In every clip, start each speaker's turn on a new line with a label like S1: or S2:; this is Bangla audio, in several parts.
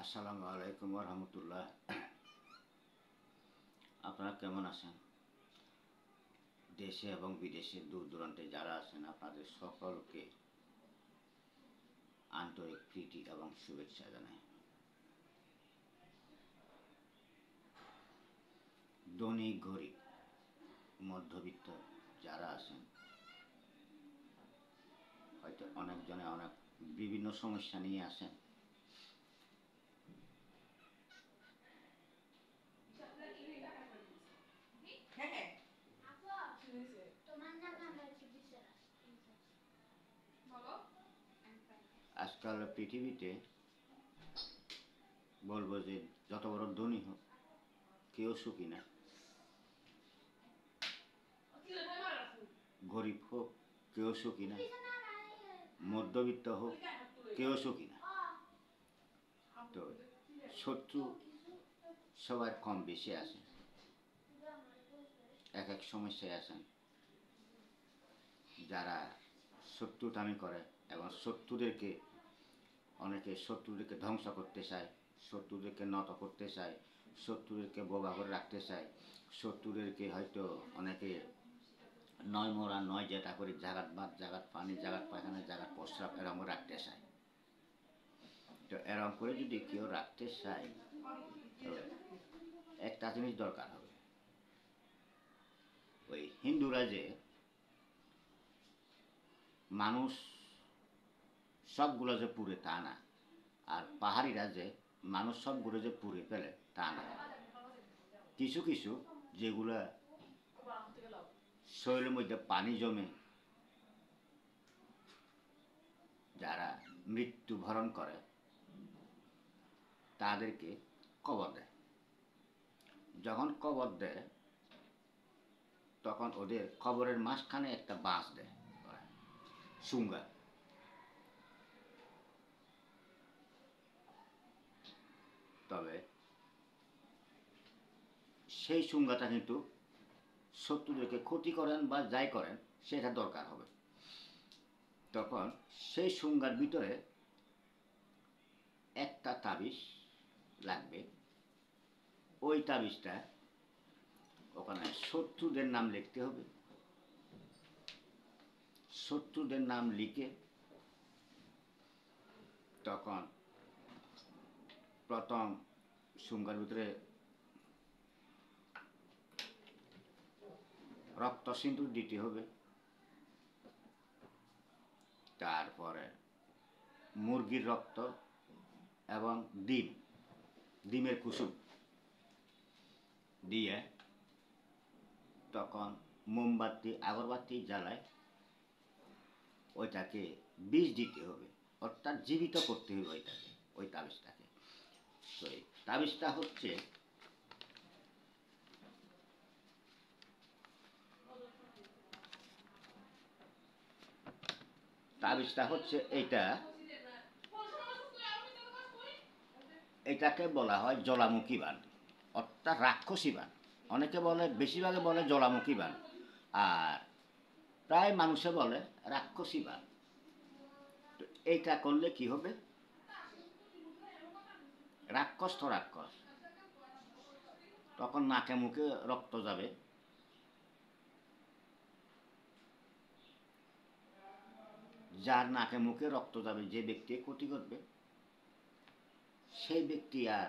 S1: আসসালামু আলাইকুম রহমতুল্লাহ। আপনারা কেমন আছেন? দেশে এবং বিদেশে দূর দূরান্তে যারা আছেন আপনাদের সকলকে আন্তরিক প্রীতি এবং শুভেচ্ছা জানাই। ধনী গরিব মধ্যবিত্ত যারা আছেন, হয়তো অনেকজনে অনেক বিভিন্ন সমস্যা নিয়ে আসেন। আজকাল পৃথিবীতে বলবো যে যত বড় ধনী হোক কেউ সুখী না, গরিব হোক কেউ সুখী না, মধ্যবিত্ত হোক কেউ সুখী না। তো শত্রু সবার কম বেশি আছে, এক এক সমস্যায় আছেন যারা শত্রুতামি করে এবং শত্রুদেরকে ধ্বংস করতে চায়, শত্রুদেরকে নত করতে চায়, শত্রুদেরকে বোবা করে রাখতে চায়, শত্রুদেরকে হয়তো অনেকে নয় মোড়া নয় জেতা করে জাগাত ভাত জাগাত পানি জাগাত পায়খানা জাগাত প্রস্রাব এরম রাখতে চায়। তো এরম করে যদি কেউ রাখতে চায় তো একটা জিনিস দরকার হবে। ওই হিন্দুরা যে মানুষ সবগুলো যে পুড়ে তা না, আর পাহাড়িরা যে মানুষ সবগুলো যে পুড়ে ফেলে তা না। কিছু কিছু যেগুলা শরীরের মধ্যে পানি জমে যারা মৃত্যুবরণ করে তাদেরকে কবর দেয়। যখন কবর দেয় তখন ওদের কবরের মাঝখানে একটা বাঁশ দেয় সুঙ্গা। তবে সেই সুঙ্গাটা কিন্তু শত্রুদেরকে ক্ষতি করেন বা যাই করেন সেটা দরকার হবে। তখন সেই সুঙ্গার ভিতরে একটা তাবিজ লাগবে। ওই তাবিজটা ওখানে শত্রুদের নাম লিখতে হবে। শত্রুদের নাম লিখে তখন প্রথম সুঙ্গার ভিতরে রক্ত সিন্দুর দিতে হবে। তারপরে মুরগির রক্ত এবং ডিমের কুসুম দিয়ে তখন মোমবাতি আগরবাতি জ্বালায় ওইটাকে বিষ দিতে হবে, অর্থাৎ জীবিত করতে হবে ওই তাবিজটাকে। তো এই তাবিজটা হচ্ছে এটাকে বলা হয় জ্বালামুখী বান, অর্থাৎ রাক্ষসী বান। অনেকে বলে, বেশিরভাগে বলে জ্বালামুখী বান, আর প্রায় মানুষে বলে রাক্ষসী বান। তো এইটা করলে কি হবে? রাক্ষস তো রাক্ষস, তখন নাকে মুখে রক্ত যাবে। যার নাকে মুখে রক্ত যাবে, যে ব্যক্তি ক্ষতি করবে, সেই ব্যক্তি আর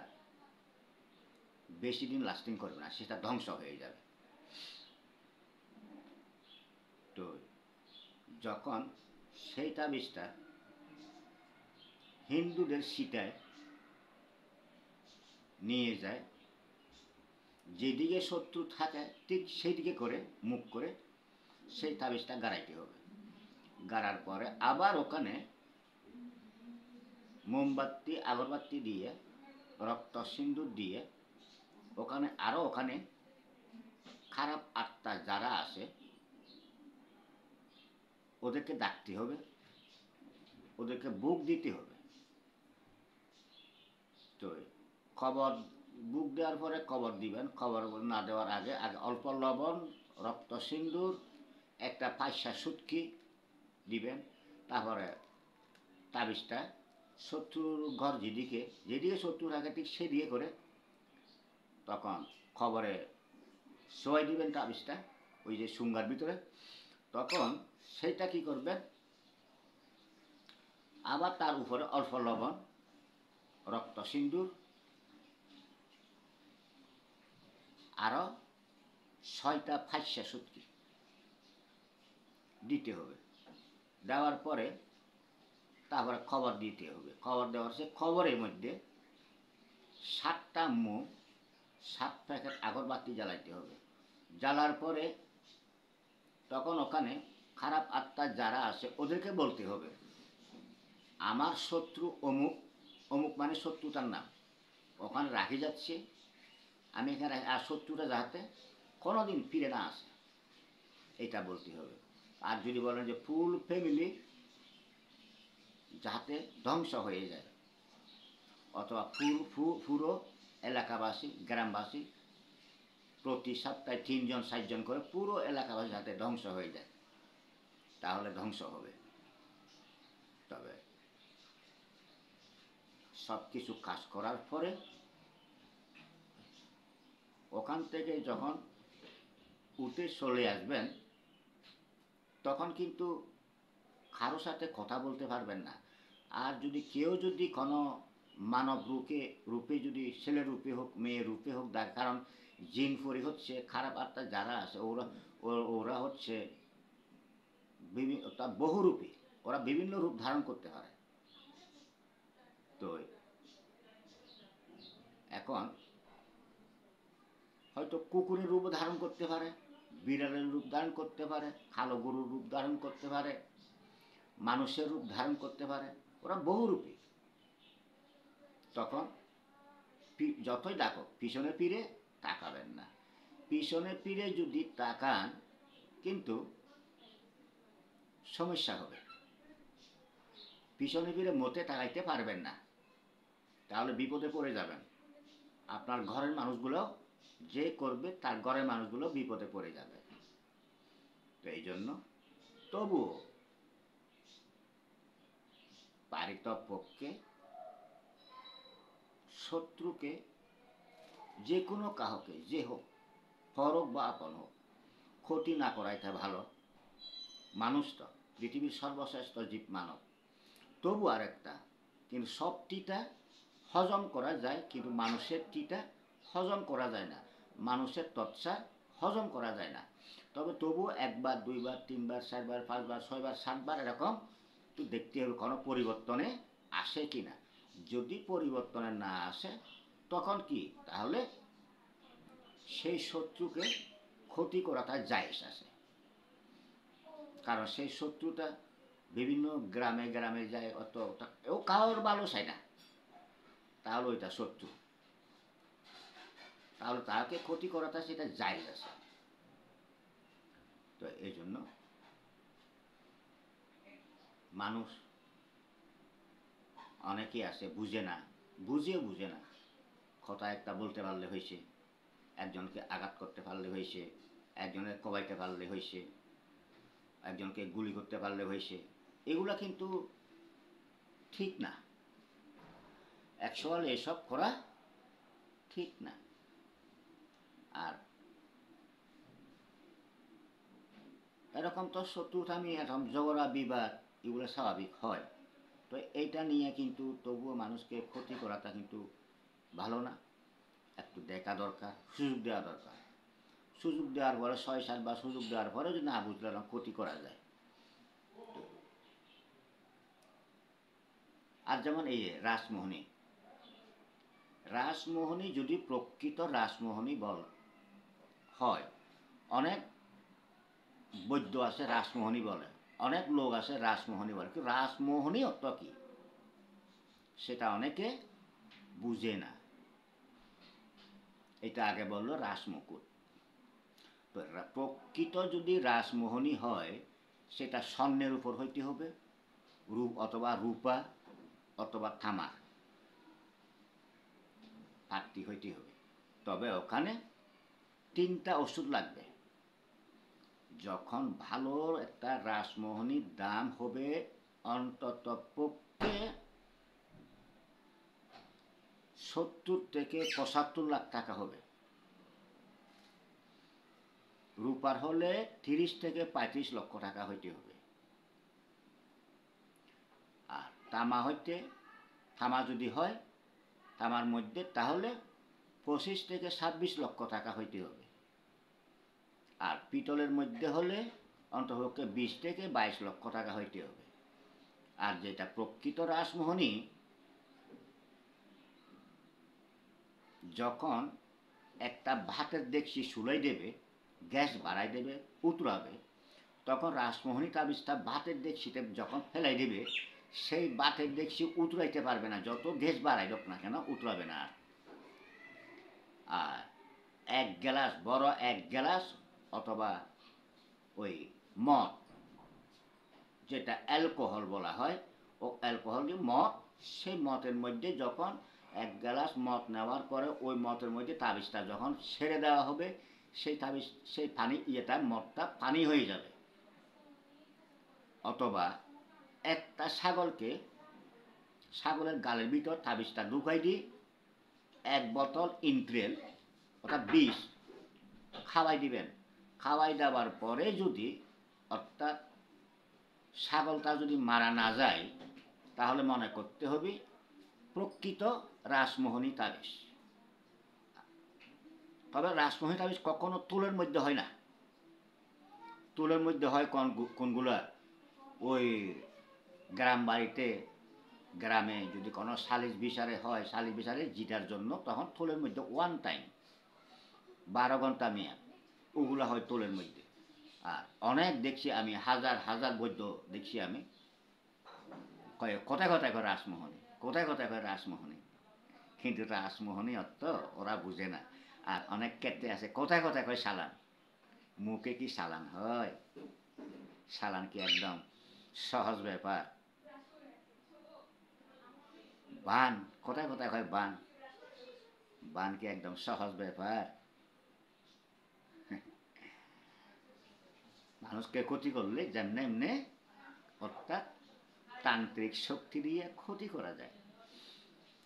S1: বেশি দিন লাস্টিং করবে না, সেটা ধ্বংস হয়ে যাবে। তো যখন সেই তাবিজটা হিন্দুদের সীতায় নিয়ে যায়, যেদিকে শত্রু থাকে ঠিক সেই দিকে করে মুখ করে সেই তাবিজটা গাড়াইতে হবে। গাড়ার পরে আবার ওখানে মোমবাতি আগরবাতি দিয়ে রক্ত সিন্দুর দিয়ে ওখানে খারাপ আত্মা যারা আছে ওদেরকে ডাকতে হবে, ওদেরকে বুক দিতে হবে। তো খবর বুক দেওয়ার পরে খবর দিবেন। খবর না দেওয়ার আগে আগে অল্প লবণ, রক্ত সিন্দুর, একটা 5-7 সুটকি দিবেন। তারপরে তাবিজটা শত্রুর ঘর যেদিকে যেদিকে শত্রু থাকে ঠিক সেদিকে করে তখন খবরে শোয়াই দিবেন তাবিজটা ওই যে সুঙ্গার ভিতরে। তখন সেইটা কি করবেন, আবার তার উপরে অল্প লবণ, রক্ত সিন্দুর, আরও 6টা ফাঁসা সুতকি দিতে হবে। দেওয়ার পরে তারপরে খবর দিতে হবে। খবর দেওয়ার সে খবরের মধ্যে 7টা মুখ 7 প্যাকেট আগরবাতি জ্বালাইতে হবে। জ্বালার পরে তখন ওখানে খারাপ আত্মা যারা আছে ওদেরকে বলতে হবে আমার শত্রু অমুক, অমুক মানে শত্রুতার নাম, ওখানে রাখি যাচ্ছে, আমি এখানে আর শত্রুটা যাতে কোনোদিন ফিরে না আসে এটা বলতে হবে। আর যদি বলেন যে ফুল ফ্যামিলি যাতে ধ্বংস হয়ে যায়, অথবা পুরো এলাকাবাসী গ্রামবাসী প্রতি সপ্তাহে 3জন 7জন করে পুরো এলাকাবাসী যাতে ধ্বংস হয়ে যায়, তাহলে ধ্বংস হবে। তবে সব কিছু কাজ করার পরে ওখান থেকে যখন উঠে চলে আসবেন তখন কিন্তু কারো সাথে কথা বলতে পারবেন না। আর যদি কেউ যদি কোনো মানব রূপে যদি ছেলে রূপে হোক মেয়ে রূপে হোক দেয়, কারণ জিন পরি হচ্ছে খারাপ আত্মা যারা আছে ওরা হচ্ছে বহুরূপী, ওরা বিভিন্ন রূপ ধারণ করতে পারে। তো এখন হয়তো কুকুরের রূপ ধারণ করতে পারে, বিড়ালের রূপ ধারণ করতে পারে, কালো গরুর রূপ ধারণ করতে পারে, মানুষের রূপ ধারণ করতে পারে, ওরা বহুরূপী। তখন যতই ডাকো পিছনে ফিরে তাকাবেন না। পিছনে ফিরে যদি তাকান কিন্তু সমস্যা হবে। পিছনে ফিরে মোটে তাকাইতে পারবেন না, তাহলে বিপদে পড়ে যাবেন। আপনার ঘরের মানুষগুলো যে করবে তার ঘরের মানুষগুলো বিপদে পড়ে যাবে। তো এই জন্য তবুও পারিতপক্ষে শত্রুকে যে কোনো কাহকে যে হোক, পর হোক বা আপন হোক, ক্ষতি না করাইতে ভালো। মানুষ তো পৃথিবীর সর্বশ্রেষ্ঠ জীব মানব। তবু আর একটা, কিন্তু সব টিটা হজম করা যায়, কিন্তু মানুষের টিটা হজম করা যায় না, মানুষের তৎসা হজম করা যায় না। তবু 1বার 2বার 3বার 4বার 5বার 6বার 7বার এরকম একটু দেখতে হবে কোনো পরিবর্তনে আসে কিনা। যদি পরিবর্তনে না আসে তখন কি, তাহলে সেই শত্রুকে ক্ষতি করাটা জায়েজ আছে। কারণ সেই শত্রুটা বিভিন্ন গ্রামে গ্রামে যায়, ও কারোর ভালো চায় না, তাহলে ওইটা শত্রু, তাহলে তাকে ক্ষতি করাটা সেটা জায়েজ আছে। তো এই জন্য মানুষ অনেকেই আছে বুঝে না, বুঝে না, কথা একটা বলতে পারলে হয়েছে, একজনকে আঘাত করতে পারলে হয়েছে, একজনের কবাইতে পারলে হয়েছে, একজনকে গুলি করতে পারলে হয়েছে। এগুলা কিন্তু ঠিক না, অ্যাকচুয়ালি এসব করা ঠিক না। আর এরকম তো শত্রুতামি এরকম ঝগড়া বিবাদ এগুলো স্বাভাবিক হয়। তো এইটা নিয়ে কিন্তু তবুও মানুষকে ক্ষতি করাটা কিন্তু ভালো না, একটু দেখা দরকার, সুযোগ দেওয়া দরকার। সুযোগ দেওয়ার পরে 6-7বার সুযোগ দেওয়ার পরে যদি না বুঝলে ক্ষতি করা যায়। আর যেমন এই রাসমোহনী, রাসমোহনী যদি প্রকৃত রাসমোহনী হয়, অনেক বৈদ্য আছে রাসমোহনী বলে, অনেক লোক আছে রাসমোহনী বলে, কিন্তু রাসমোহনী অর্থ কি সেটা অনেকে বুঝে না। এটা আগে বললো রাসমুকুট। তো প্রকৃত যদি রাসমোহনী হয় সেটা স্বর্ণের উপর হইতে হবে, রূপ অথবা রূপা অথবা তামার পাত্রী হইতে হবে। তবে ওখানে 3টা ওষুধ লাগবে। যখন ভালো একটা রাসমোহনীর দাম হবে অন্তত পক্ষে 70 থেকে 75 লাখ টাকা হবে। রূপার হলে 30 থেকে 35 লক্ষ টাকা হইতে হবে। আর তামা যদি হয়, তামার মধ্যে, তাহলে 25 থেকে 26 লক্ষ টাকা হইতে হবে। আর পিতলের মধ্যে হলে অন্ততপক্ষে 20 থেকে 22 লক্ষ টাকা হইতে হবে। আর যেটা প্রকৃত রাসমোহনী, যখন একটা ভাতের ডেকচি চুলাই দেবে, গ্যাস বাড়াই দেবে, উতরাবে, তখন রাসমোহনী তাবিজটা ভাতের ডেকচিতে যখন ফেলাই দেবে, সেই ভাতের ডেকচি উতরাইতে পারবে না, যত গ্যাস বাড়াই হোক না কেন উতরাবে না। আর বড় এক গ্লাস অথবা ওই মদ, যেটা অ্যালকোহল বলা হয়, ও অ্যালকোহল দিয়ে মদ, সেই মদের মধ্যে যখন 1 গ্লাস মদ নেওয়ার পরে ওই মদের মধ্যে তাবিজটা যখন ছেড়ে দেওয়া হবে, সেই মদটা পানি হয়ে যাবে। অথবা একটা ছাগলের গালের ভিতর তাবিজটা ঢুকাই দিয়ে 1 বোতল ইন্ট্রেল অর্থাৎ বিষ খাওয়াই দিবেন। খাওয়াই দেওয়ার পরে যদি অর্থাৎ ছাগলটা যদি মারা না যায়, তাহলে মনে করতে হবে প্রকৃত রাসমোহনী তাবিজ। তবে রাসমোহনী তাবিজ কখনো তুলের মধ্যে হয় না। তুলের মধ্যে হয় কোনগুলো? ওই গ্রামে যদি কোনো সালিশ বিচারে হয়, সালিশ বিচারে জিতার জন্য, তখন তুলের মধ্যে 1 টাইম 12 ঘন্টা মেয়াদ, ওগুলো হয় তুলের মধ্যে। আর অনেক দেখছি আমি, হাজার বৈদ্য দেখছি আমি, কোথায় করে রাসমোহনী, কিন্তু রাসমোহনী অর্থ ওরা বুঝে না। আর অনেক ক্ষেত্রে আছে কোথায় কয় সালান, মুখে কি সালান হয়? সালান কি একদম সহজ ব্যাপার? বান, কোথায় হয় বান কি একদম সহজ ব্যাপার? মানুষকে ক্ষতি করলে যেমনে এমনি, অর্থাৎ তান্ত্রিক শক্তি দিয়ে ক্ষতি করা যায়।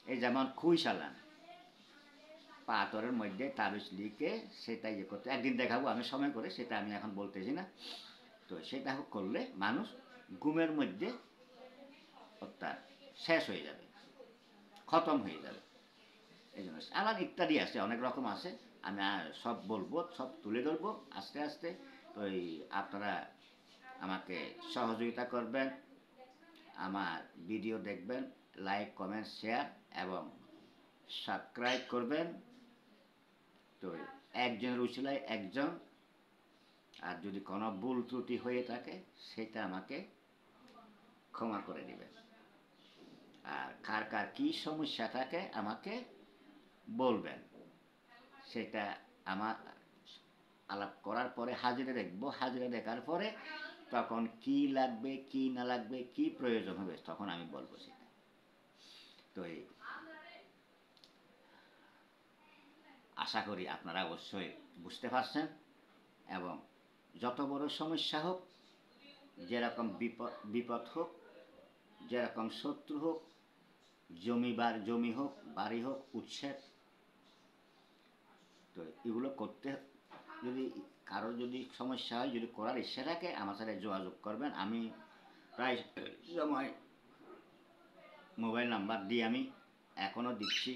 S1: এই যেমন খুই চালান, পাথরের মধ্যে তাবিজ লিখে সেটা করতে, একদিন দেখাবো আমি সময় করে, সেটা আমি এখন বলতেছি না। তো সেটা করলে মানুষ ঘুমের মধ্যে অর্থাৎ শেষ হয়ে যাবে, খতম হয়ে যাবে। এই জন্য আলাদা ইত্যাদি আছে, অনেক রকম আছে। আমি সব বলবো, সব তুলে ধরবো আস্তে আস্তে। তো আপনারা আমাকে সহযোগিতা করবেন, আমার ভিডিও দেখবেন, লাইক, কমেন্ট, শেয়ার এবং সাবস্ক্রাইব করবেন। তো একজনের উচিলায় একজন, আর যদি কোনো ভুল ত্রুটি হয়ে থাকে সেটা আমাকে ক্ষমা করে দেবেন। আর কার কী সমস্যা থাকে আমাকে বলবেন, সেটা আমার আলাপ করার পরে হাজিরা দেখার পরে তখন কি লাগবে, কি না লাগবে, কি প্রয়োজন হবে, তখন আমি বলবো সেটা। তো আশা করি আপনারা অবশ্যই বুঝতে পারছেন। এবং যত বড় সমস্যা হোক, যেরকম বিপদ হোক, যেরকম শত্রু হোক, জমি হোক, বাড়ি হোক, উচ্ছেদ, তো এগুলো করতে যদি কারোর যদি সমস্যা হয়, যদি করার ইচ্ছা থাকে, আমার সাথে যোগাযোগ করবেন। আমি প্রায় সময় মোবাইল নাম্বার দিয়ে আমি এখনও দিচ্ছি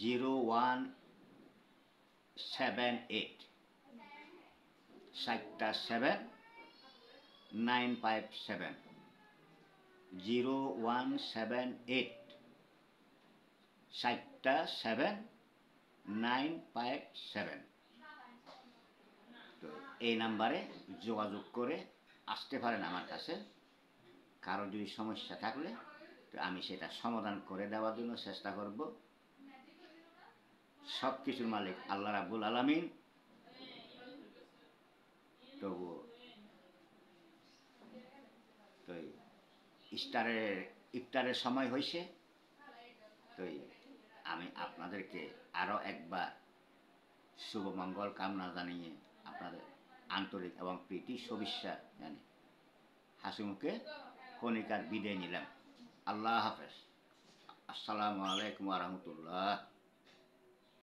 S1: 0178 77957 0178 77957। তো এই নাম্বারে যোগাযোগ করে আসতে পারেন আমার কাছে। কারো যদি সমস্যা থাকলে তো আমি সেটা সমাধান করে দেওয়ার জন্য চেষ্টা করব। সব কিছুর মালিক আল্লাহ রাব্বুল আলামিন। তবু তো ইফতারের সময় হয়েছে, তো আমি আপনাদেরকে আরও একবার শুভমঙ্গল কামনা জানিয়ে আপনাদের আন্তরিক এবং প্রীতি শুভেচ্ছা জানি হাসিমুখে কণিকার বিদায় নিলাম। আল্লাহ হাফেজ। আসসালামু আলাইকুম রহমতুল্লাহ।